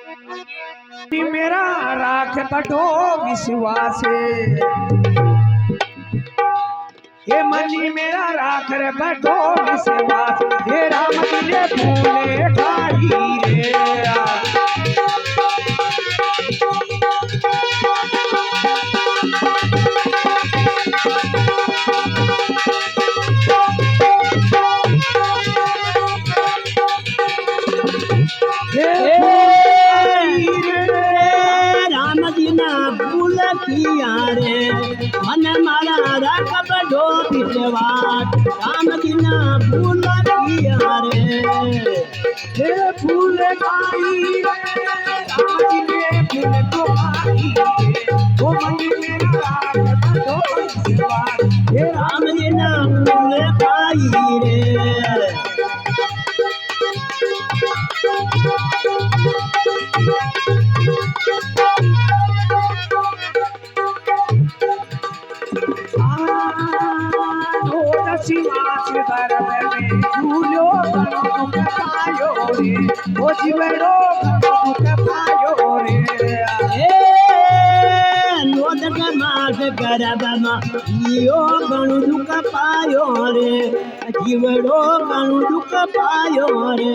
मेरा राख बड़ो विश्वास ये मनी मेरा राख रे बड़ो विश्वास हे राम दिले फूले खाई रे रे मन मारा राख बड़ो विश्वास राम बिना भूल किया रे हे फूल खाई रे राम दिले फूल तो खाई रे ओ मनी मेरा राख बड़ो विश्वास हे राम बिना भूल खाई रे झूलो पायो रे ओ जीवड़ो पायो रे नोद मास गरबमा यो गणु दुख पायो रे जीवड़ो गणु दुख पायो रे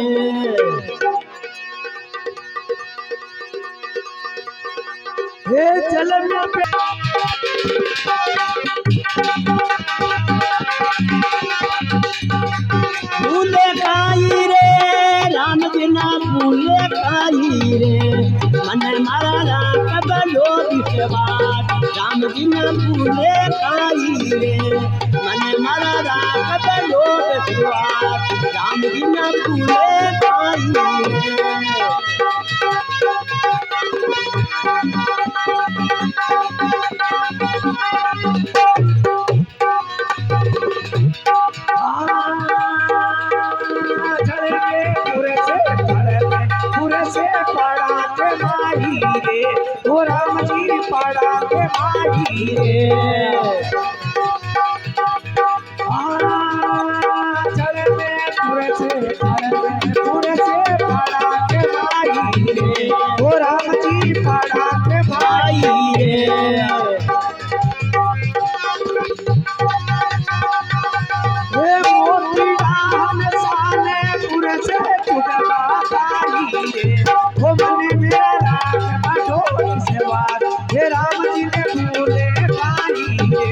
हे चल में भूले खाई रे राम बिना भूले खाई रे मन मारा राख बड़ो विश्वास राम बिना भूले खाई रे मन मारा राख बड़ो विश्वास राम बिना भूले खाई रे राम जी पड़ा के माही रे चले में पूरे से पड़ा के माही रे ओ राम जी पड़ा के माही रे मोती डाल साले पूरे से चुका पाई रे ओ मने मेरा राख बड़ो विश्वास हे राम जी ने भूले खाई रे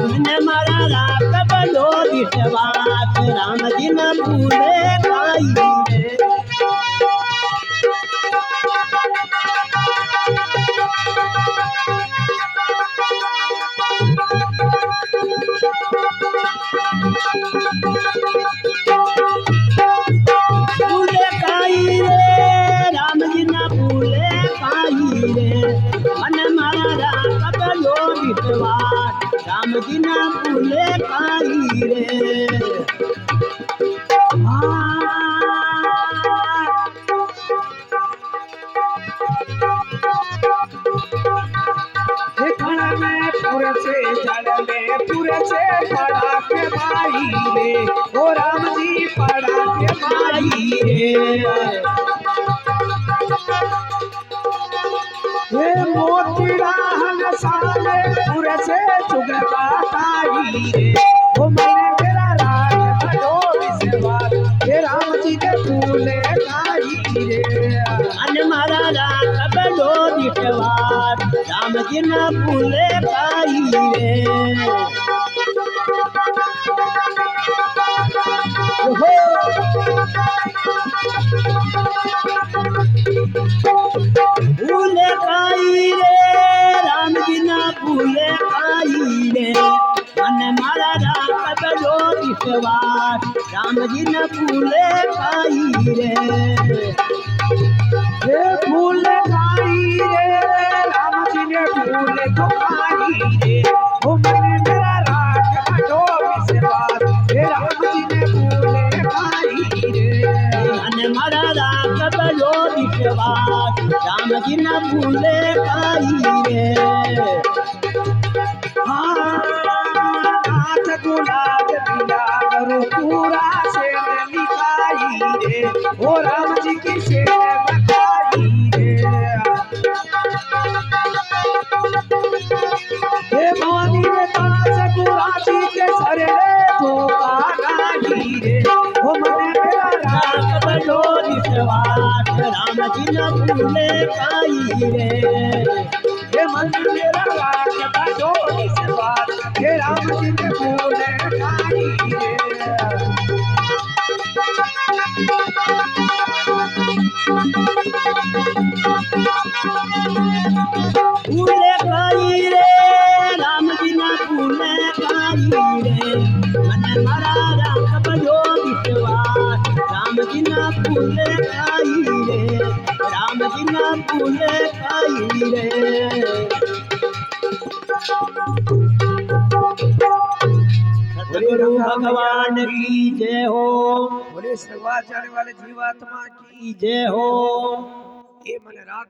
मन मारा राख बड़ो विश्वास राम जी ने भूले खाई रे भूले खाई रे राम जी ने भूले खाई रे मन मारा राख बड़ो विश्वास राम जी ने भूले खाई रे पूरे से पड़ा के भाई रे ओ राम जी पड़ा के भाई रे हे मोती डाल साले पूरे से चुगता ताई रे ओ मैंने मेरा राज बड़ो विश्वास हे राम जी के फूले खाई रे मन मारा राख बड़ो विश्वास राम जी ने भूले खाई रे भूले खाई रे राम जी ने भूले खाई रे मन मारा राख बड़ो विश्वास राम जी ने भूले खाई रे हे फूल खाई रे राम जी ने फूल तो खाई रे ओ मैंने मेरा राख बड़ो विश्वास हे राम जी ने फूल खाई रे मन मारा राख बड़ो विश्वास राम जी ने भूले खाई रे हाथ गुलाब दिया करो पूरा से लिखाई रे ओ राम जी की से बताई रे जी न भूले काई रे हे मन मेरा राखता जो विश्वास हे राम जी ने भूले काई रे भूले काई रे राम जी न भूले काई रे मन मारा राख बजो विश्वास राम जी न भूले काई रे राम जी न भूले काई रे सतगुरु भगवान की जय हो बोले सर्वाचार्य वाले जीवात्मा की जय हो ये मन राख